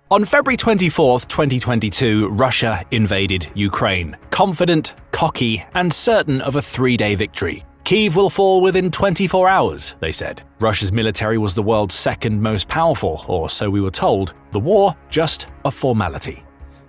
On February 24, 2022, Russia invaded Ukraine, confident, cocky, and certain of a 3-day victory. Kyiv will fall within 24 hours, they said. Russia's military was the world's second most powerful, or so we were told. The war, just a formality.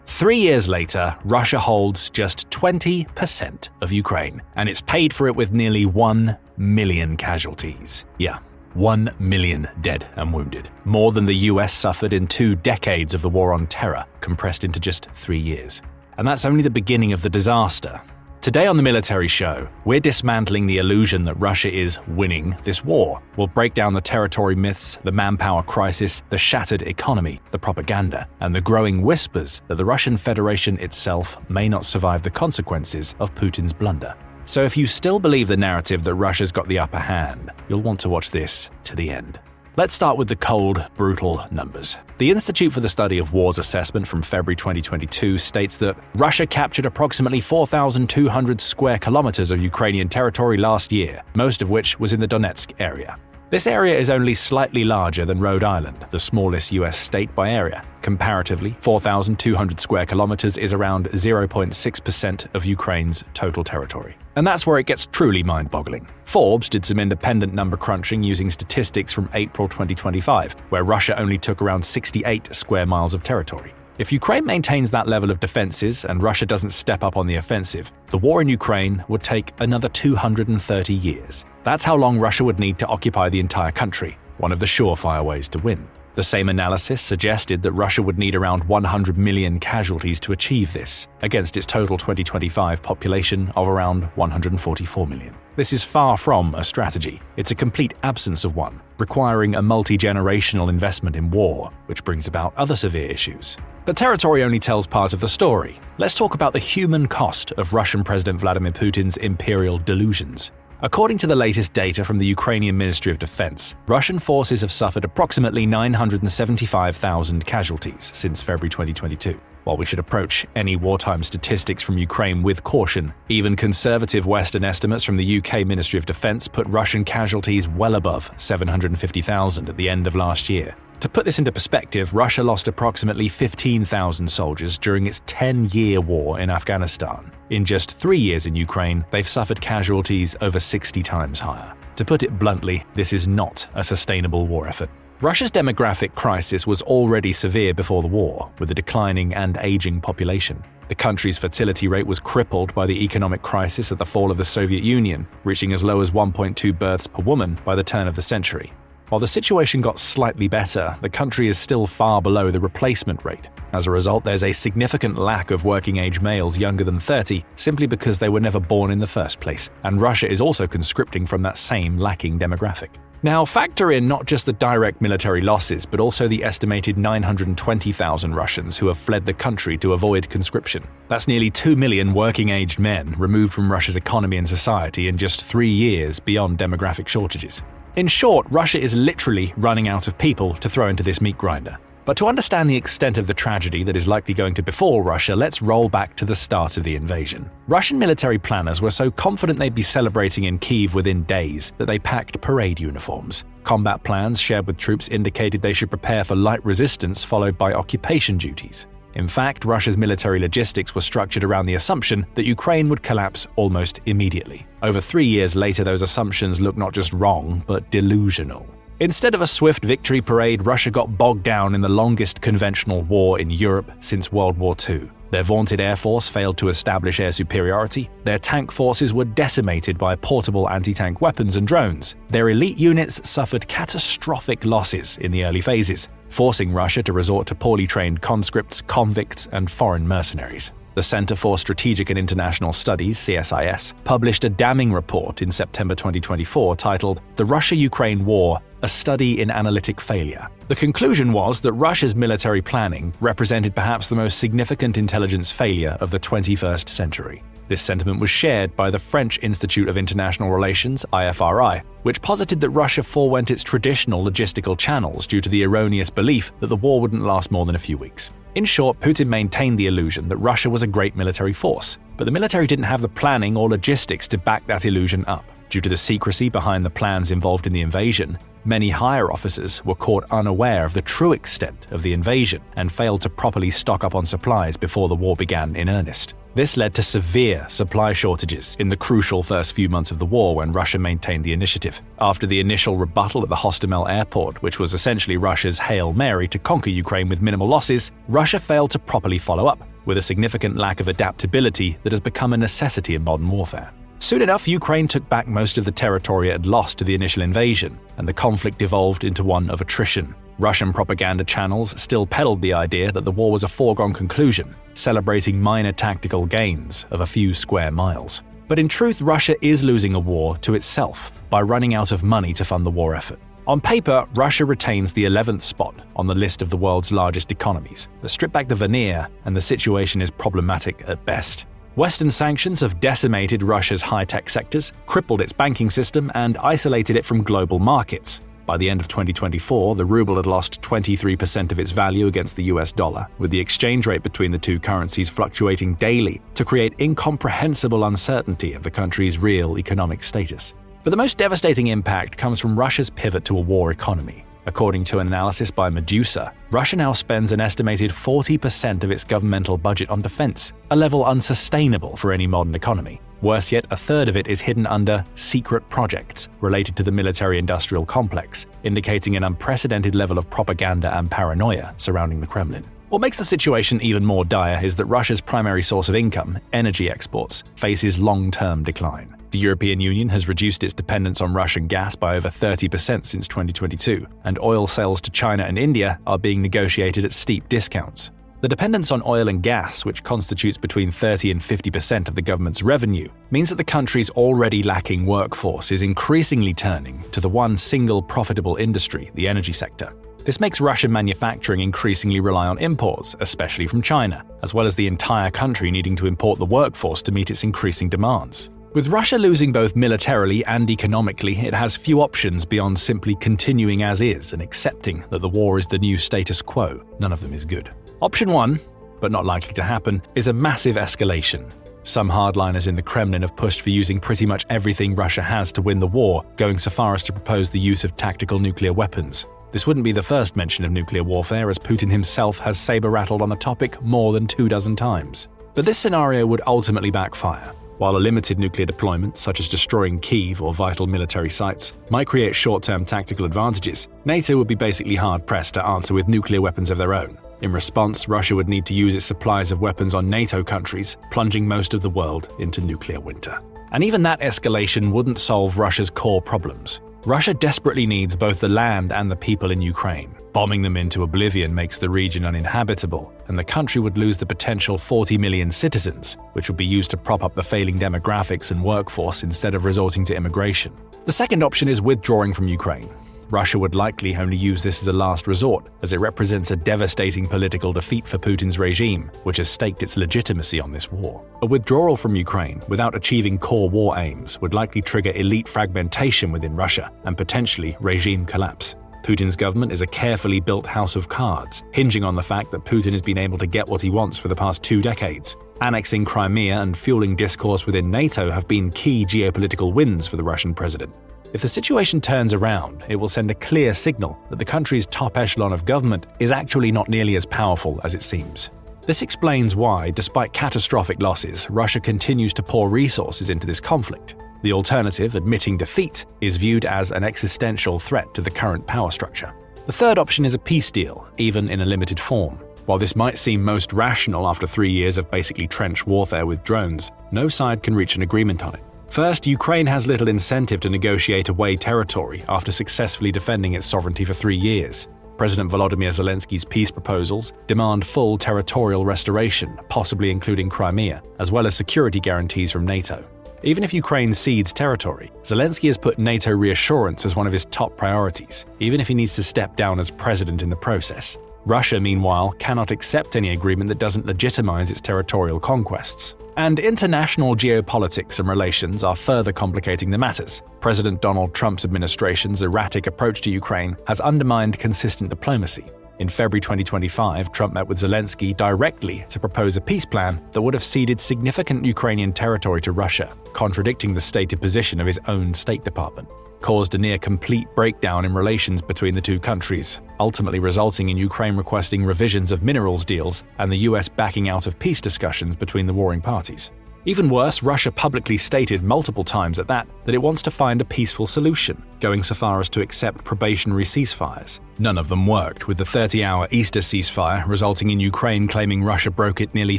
3 years later, Russia holds just 20% of Ukraine, and it's paid for it with nearly 1 million casualties. Yeah, 1 million dead and wounded. More than the US suffered in 2 decades of the war on terror, compressed into just 3 years. And that's only the beginning of the disaster. Today on The Military Show, we're dismantling the illusion that Russia is winning this war. We'll break down the territory myths, the manpower crisis, the shattered economy, the propaganda, and the growing whispers that the Russian Federation itself may not survive the consequences of Putin's blunder. So if you still believe the narrative that Russia's got the upper hand, you'll want to watch this to the end. Let's start with the cold, brutal numbers. The Institute for the Study of Wars assessment from February 2022 states that Russia captured approximately 4,200 square kilometers of Ukrainian territory last year, most of which was in the Donetsk area. This area is only slightly larger than Rhode Island, the smallest US state by area. Comparatively, 4,200 square kilometers is around 0.6% of Ukraine's total territory. And that's where it gets truly mind-boggling. Forbes did some independent number crunching using statistics from April 2025, where Russia only took around 68 square miles of territory. If Ukraine maintains that level of defenses and Russia doesn't step up on the offensive, the war in Ukraine would take another 230 years. That's how long Russia would need to occupy the entire country, one of the surefire ways to win. The same analysis suggested that Russia would need around 100 million casualties to achieve this, against its total 2025 population of around 144 million. This is far from a strategy. It's a complete absence of one, requiring a multi-generational investment in war, which brings about other severe issues. But territory only tells part of the story. Let's talk about the human cost of Russian President Vladimir Putin's imperial delusions. According to the latest data from the Ukrainian Ministry of Defense, Russian forces have suffered approximately 975,000 casualties since February 2022. While we should approach any wartime statistics from Ukraine with caution, even conservative Western estimates from the UK Ministry of Defense put Russian casualties well above 750,000 at the end of last year. To put this into perspective, Russia lost approximately 15,000 soldiers during its 10-year war in Afghanistan. In just 3 years in Ukraine, they've suffered casualties over 60 times higher. To put it bluntly, this is not a sustainable war effort. Russia's demographic crisis was already severe before the war, with a declining and aging population. The country's fertility rate was crippled by the economic crisis at the fall of the Soviet Union, reaching as low as 1.2 births per woman by the turn of the century. While the situation got slightly better, the country is still far below the replacement rate. As a result, there's a significant lack of working-age males younger than 30 simply because they were never born in the first place, and Russia is also conscripting from that same lacking demographic. Now, factor in not just the direct military losses, but also the estimated 920,000 Russians who have fled the country to avoid conscription. That's nearly 2 million working-aged men removed from Russia's economy and society in just 3 years beyond demographic shortages. In short, Russia is literally running out of people to throw into this meat grinder. But to understand the extent of the tragedy that is likely going to befall Russia, let's roll back to the start of the invasion. Russian military planners were so confident they'd be celebrating in Kyiv within days that they packed parade uniforms. Combat plans shared with troops indicated they should prepare for light resistance followed by occupation duties. In fact, Russia's military logistics were structured around the assumption that Ukraine would collapse almost immediately. Over 3 years later, those assumptions look not just wrong, but delusional. Instead of a swift victory parade, Russia got bogged down in the longest conventional war in Europe since World War II. Their vaunted air force failed to establish air superiority, their tank forces were decimated by portable anti-tank weapons and drones, their elite units suffered catastrophic losses in the early phases, forcing Russia to resort to poorly trained conscripts, convicts, and foreign mercenaries. The Center for Strategic and International Studies, CSIS, published a damning report in September 2024 titled "The Russia-Ukraine War: A Study in Analytic Failure." The conclusion was that Russia's military planning represented perhaps the most significant intelligence failure of the 21st century. This sentiment was shared by the French Institute of International Relations, IFRI, which posited that Russia forewent its traditional logistical channels due to the erroneous belief that the war wouldn't last more than a few weeks. In short, Putin maintained the illusion that Russia was a great military force, but the military didn't have the planning or logistics to back that illusion up. Due to the secrecy behind the plans involved in the invasion, Many higher officers were caught unaware of the true extent of the invasion and failed to properly stock up on supplies before the war began in earnest. This led to severe supply shortages in the crucial first few months of the war when Russia maintained the initiative. After the initial rebuttal at the Hostomel airport, which was essentially Russia's Hail Mary to conquer Ukraine with minimal losses, Russia failed to properly follow up, with a significant lack of adaptability that has become a necessity in modern warfare. Soon enough, Ukraine took back most of the territory it had lost to the initial invasion, and the conflict devolved into one of attrition. Russian propaganda channels still peddled the idea that the war was a foregone conclusion, celebrating minor tactical gains of a few square miles. But in truth, Russia is losing a war to itself by running out of money to fund the war effort. On paper, Russia retains the 11th spot on the list of the world's largest economies, but strip back the veneer and the situation is problematic at best. Western sanctions have decimated Russia's high-tech sectors, crippled its banking system, and isolated it from global markets. By the end of 2024, the ruble had lost 23% of its value against the US dollar, with the exchange rate between the two currencies fluctuating daily to create incomprehensible uncertainty of the country's real economic status. But the most devastating impact comes from Russia's pivot to a war economy. According to an analysis by Medusa, Russia now spends an estimated 40% of its governmental budget on defense, a level unsustainable for any modern economy. Worse yet, a third of it is hidden under secret projects related to the military-industrial complex, indicating an unprecedented level of propaganda and paranoia surrounding the Kremlin. What makes the situation even more dire is that Russia's primary source of income, energy exports, faces long-term decline. The European Union has reduced its dependence on Russian gas by over 30% since 2022, and oil sales to China and India are being negotiated at steep discounts. The dependence on oil and gas, which constitutes between 30 and 50% of the government's revenue, means that the country's already lacking workforce is increasingly turning to the one single profitable industry, the energy sector. This makes Russian manufacturing increasingly rely on imports, especially from China, as well as the entire country needing to import the workforce to meet its increasing demands. With Russia losing both militarily and economically, it has few options beyond simply continuing as is and accepting that the war is the new status quo. None of them is good. Option 1, but not likely to happen, is a massive escalation. Some hardliners in the Kremlin have pushed for using pretty much everything Russia has to win the war, going so far as to propose the use of tactical nuclear weapons. This wouldn't be the first mention of nuclear warfare, as Putin himself has saber-rattled on the topic more than 24 times. But this scenario would ultimately backfire. While a limited nuclear deployment, such as destroying Kyiv or vital military sites, might create short-term tactical advantages, NATO would be basically hard-pressed to answer with nuclear weapons of their own. In response, Russia would need to use its supplies of weapons on NATO countries, plunging most of the world into nuclear winter. And even that escalation wouldn't solve Russia's core problems. Russia desperately needs both the land and the people in Ukraine. Bombing them into oblivion makes the region uninhabitable, and the country would lose the potential 40 million citizens, which would be used to prop up the failing demographics and workforce instead of resorting to immigration. The second option is withdrawing from Ukraine. Russia would likely only use this as a last resort, as it represents a devastating political defeat for Putin's regime, which has staked its legitimacy on this war. A withdrawal from Ukraine without achieving core war aims would likely trigger elite fragmentation within Russia and potentially regime collapse. Putin's government is a carefully built house of cards, hinging on the fact that Putin has been able to get what he wants for the past 2 decades. Annexing Crimea and fueling discourse within NATO have been key geopolitical wins for the Russian president. If the situation turns around, it will send a clear signal that the country's top echelon of government is actually not nearly as powerful as it seems. This explains why, despite catastrophic losses, Russia continues to pour resources into this conflict. The alternative, admitting defeat, is viewed as an existential threat to the current power structure. The third option is a peace deal, even in a limited form. While this might seem most rational after 3 years of basically trench warfare with drones, no side can reach an agreement on it. First, Ukraine has little incentive to negotiate away territory after successfully defending its sovereignty for 3 years. President Volodymyr Zelensky's peace proposals demand full territorial restoration, possibly including Crimea, as well as security guarantees from NATO. Even if Ukraine cedes territory, Zelensky has put NATO reassurance as one of his top priorities, even if he needs to step down as president in the process. Russia, meanwhile, cannot accept any agreement that doesn't legitimize its territorial conquests. And international geopolitics and relations are further complicating the matters. President Donald Trump's administration's erratic approach to Ukraine has undermined consistent diplomacy. In February 2025, Trump met with Zelensky directly to propose a peace plan that would have ceded significant Ukrainian territory to Russia, contradicting the stated position of his own State Department. caused a near-complete breakdown in relations between the two countries, ultimately resulting in Ukraine requesting revisions of minerals deals and the US backing out of peace discussions between the warring parties. Even worse, Russia publicly stated multiple times at that it wants to find a peaceful solution, going so far as to accept probationary ceasefires. None of them worked, with the 30-hour Easter ceasefire resulting in Ukraine claiming Russia broke it nearly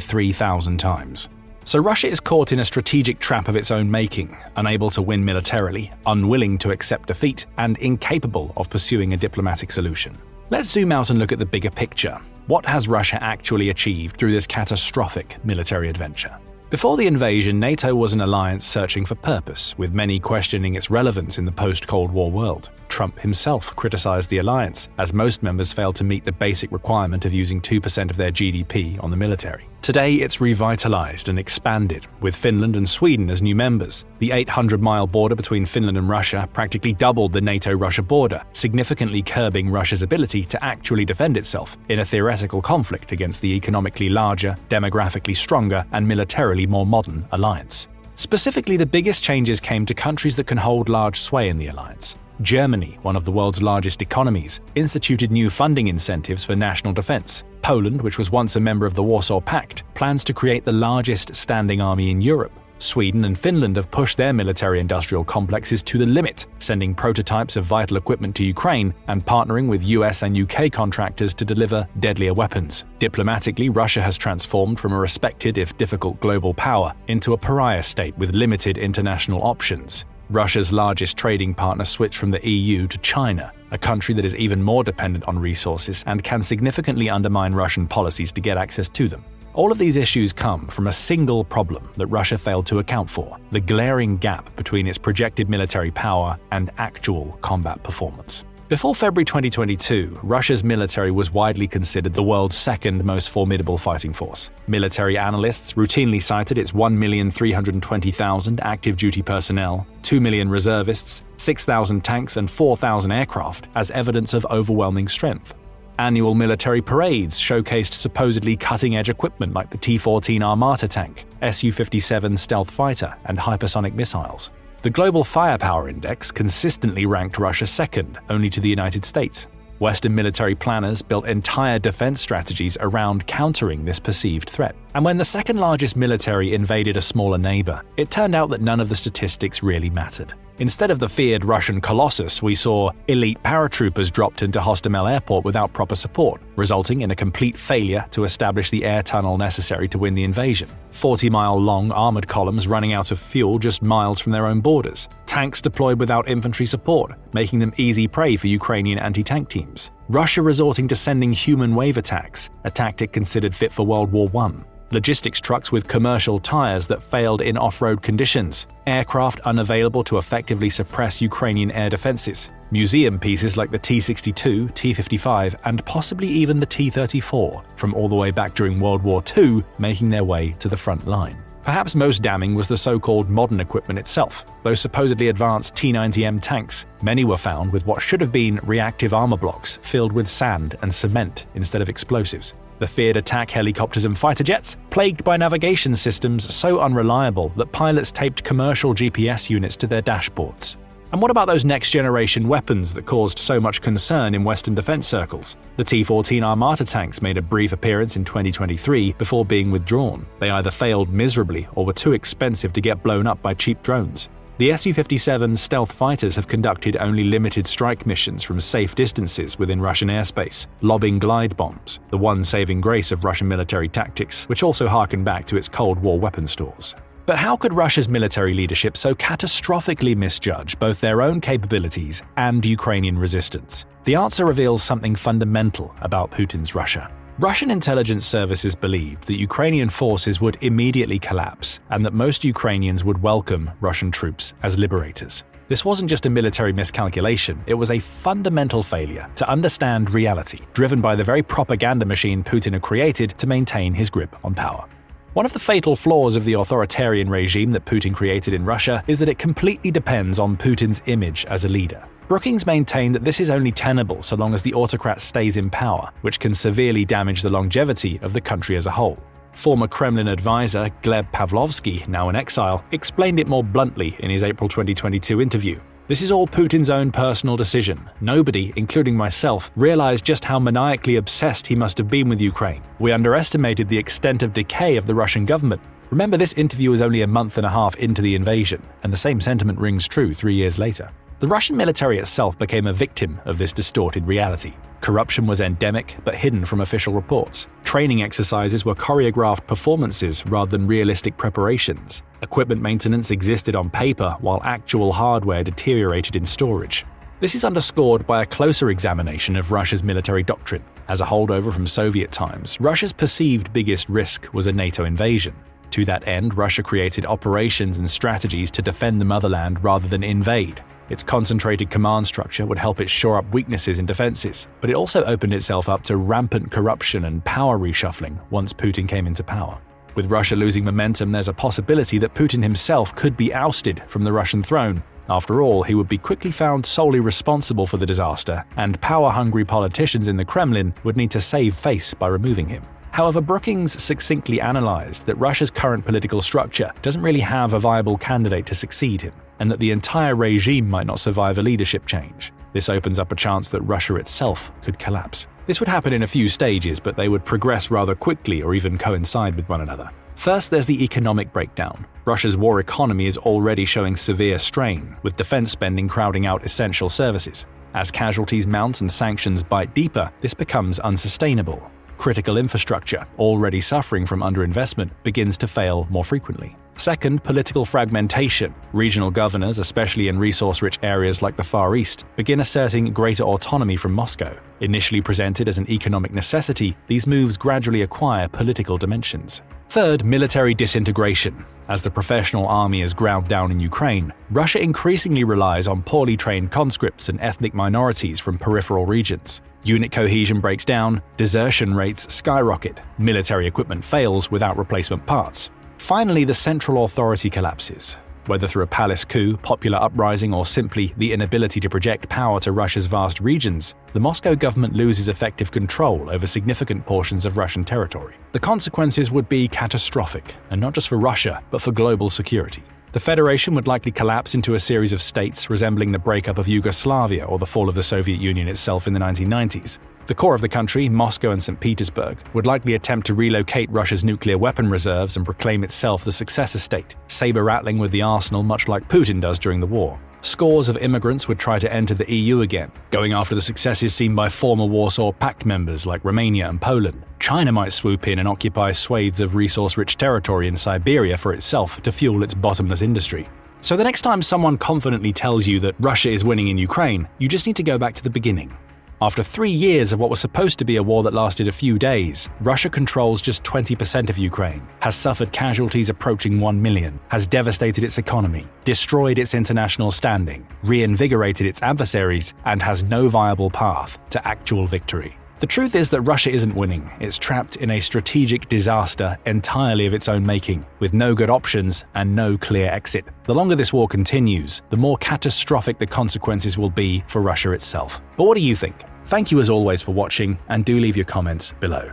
3,000 times. So Russia is caught in a strategic trap of its own making, unable to win militarily, unwilling to accept defeat, and incapable of pursuing a diplomatic solution. Let's zoom out and look at the bigger picture. What has Russia actually achieved through this catastrophic military adventure? Before the invasion, NATO was an alliance searching for purpose, with many questioning its relevance in the post-Cold War world. Trump himself criticized the alliance, as most members failed to meet the basic requirement of using 2% of their GDP on the military. Today, it's revitalized and expanded, with Finland and Sweden as new members. The 800-mile border between Finland and Russia practically doubled the NATO-Russia border, significantly curbing Russia's ability to actually defend itself in a theoretical conflict against the economically larger, demographically stronger, and militarily more modern alliance. Specifically, the biggest changes came to countries that can hold large sway in the alliance. Germany, one of the world's largest economies, instituted new funding incentives for national defense. Poland, which was once a member of the Warsaw Pact, plans to create the largest standing army in Europe. Sweden and Finland have pushed their military-industrial complexes to the limit, sending prototypes of vital equipment to Ukraine and partnering with US and UK contractors to deliver deadlier weapons. Diplomatically, Russia has transformed from a respected, if difficult, global power into a pariah state with limited international options. Russia's largest trading partner switched from the EU to China, a country that is even more dependent on resources and can significantly undermine Russian policies to get access to them. All of these issues come from a single problem that Russia failed to account for: the glaring gap between its projected military power and actual combat performance. Before February 2022, Russia's military was widely considered the world's second most formidable fighting force. Military analysts routinely cited its 1,320,000 active duty personnel, 2 million reservists, 6,000 tanks, and 4,000 aircraft as evidence of overwhelming strength. Annual military parades showcased supposedly cutting-edge equipment like the T-14 Armata tank, Su-57 stealth fighter, and hypersonic missiles. The Global Firepower Index consistently ranked Russia second, only to the United States. Western military planners built entire defense strategies around countering this perceived threat. And when the second-largest military invaded a smaller neighbor, it turned out that none of the statistics really mattered. Instead of the feared Russian colossus, we saw elite paratroopers dropped into Hostomel Airport without proper support, resulting in a complete failure to establish the air tunnel necessary to win the invasion. 40-mile-long armored columns running out of fuel just miles from their own borders. Tanks deployed without infantry support, making them easy prey for Ukrainian anti-tank teams. Russia resorting to sending human wave attacks, a tactic considered fit for World War I. Logistics trucks with commercial tires that failed in off-road conditions, aircraft unavailable to effectively suppress Ukrainian air defenses, museum pieces like the T-62, T-55, and possibly even the T-34, from all the way back during World War II, making their way to the front line. Perhaps most damning was the so-called modern equipment itself. Those supposedly advanced T-90M tanks, many were found with what should have been reactive armor blocks filled with sand and cement instead of explosives. The feared attack helicopters and fighter jets, plagued by navigation systems so unreliable that pilots taped commercial GPS units to their dashboards. And what about those next-generation weapons that caused so much concern in Western defense circles? The T-14 Armata tanks made a brief appearance in 2023 before being withdrawn. They either failed miserably or were too expensive to get blown up by cheap drones. The Su-57 stealth fighters have conducted only limited strike missions from safe distances within Russian airspace, lobbing glide bombs, the one saving grace of Russian military tactics, which also harken back to its Cold War weapon stores. But how could Russia's military leadership so catastrophically misjudge both their own capabilities and Ukrainian resistance? The answer reveals something fundamental about Putin's Russia. Russian intelligence services believed that Ukrainian forces would immediately collapse and that most Ukrainians would welcome Russian troops as liberators. This wasn't just a military miscalculation, it was a fundamental failure to understand reality, driven by the very propaganda machine Putin had created to maintain his grip on power. One of the fatal flaws of the authoritarian regime that Putin created in Russia is that it completely depends on Putin's image as a leader. Brookings maintain that this is only tenable so long as the autocrat stays in power, which can severely damage the longevity of the country as a whole. Former Kremlin advisor Gleb Pavlovsky, now in exile, explained it more bluntly in his April 2022 interview. This is all Putin's own personal decision. Nobody, including myself, realized just how maniacally obsessed he must have been with Ukraine. We underestimated the extent of decay of the Russian government. Remember, this interview was only a month and a half into the invasion, and the same sentiment rings true 3 years later. The Russian military itself became a victim of this distorted reality. Corruption was endemic but hidden from official reports. Training exercises were choreographed performances rather than realistic preparations. Equipment maintenance existed on paper while actual hardware deteriorated in storage. This is underscored by a closer examination of Russia's military doctrine. As a holdover from Soviet times, Russia's perceived biggest risk was a NATO invasion. To that end, Russia created operations and strategies to defend the motherland rather than invade. Its concentrated command structure would help it shore up weaknesses in defenses, but it also opened itself up to rampant corruption and power reshuffling once Putin came into power. With Russia losing momentum, there's a possibility that Putin himself could be ousted from the Russian throne. After all, he would be quickly found solely responsible for the disaster, and power-hungry politicians in the Kremlin would need to save face by removing him. However, Brookings succinctly analyzed that Russia's current political structure doesn't really have a viable candidate to succeed him, and that the entire regime might not survive a leadership change. This opens up a chance that Russia itself could collapse. This would happen in a few stages, but they would progress rather quickly or even coincide with one another. First, there's the economic breakdown. Russia's war economy is already showing severe strain, with defense spending crowding out essential services. As casualties mount and sanctions bite deeper, this becomes unsustainable. Critical infrastructure, already suffering from underinvestment, begins to fail more frequently. Second, political fragmentation. Regional governors, especially in resource-rich areas like the Far East, begin asserting greater autonomy from Moscow. Initially presented as an economic necessity, these moves gradually acquire political dimensions. Third, military disintegration. As the professional army is ground down in Ukraine, Russia increasingly relies on poorly trained conscripts and ethnic minorities from peripheral regions. Unit cohesion breaks down, desertion rates skyrocket, military equipment fails without replacement parts. Finally, the central authority collapses. Whether through a palace coup, popular uprising, or simply the inability to project power to Russia's vast regions, the Moscow government loses effective control over significant portions of Russian territory. The consequences would be catastrophic, and not just for Russia, but for global security. The Federation would likely collapse into a series of states resembling the breakup of Yugoslavia or the fall of the Soviet Union itself in the 1990s. The core of the country, Moscow and St. Petersburg, would likely attempt to relocate Russia's nuclear weapon reserves and proclaim itself the successor state, saber-rattling with the arsenal much like Putin does during the war. Scores of immigrants would try to enter the EU again, going after the successes seen by former Warsaw Pact members like Romania and Poland. China might swoop in and occupy swathes of resource-rich territory in Siberia for itself to fuel its bottomless industry. So the next time someone confidently tells you that Russia is winning in Ukraine, you just need to go back to the beginning. After 3 years of what was supposed to be a war that lasted a few days, Russia controls just 20% of Ukraine, has suffered casualties approaching 1 million, has devastated its economy, destroyed its international standing, reinvigorated its adversaries, and has no viable path to actual victory. The truth is that Russia isn't winning. It's trapped in a strategic disaster entirely of its own making, with no good options and no clear exit. The longer this war continues, the more catastrophic the consequences will be for Russia itself. But what do you think? Thank you as always for watching, and do leave your comments below.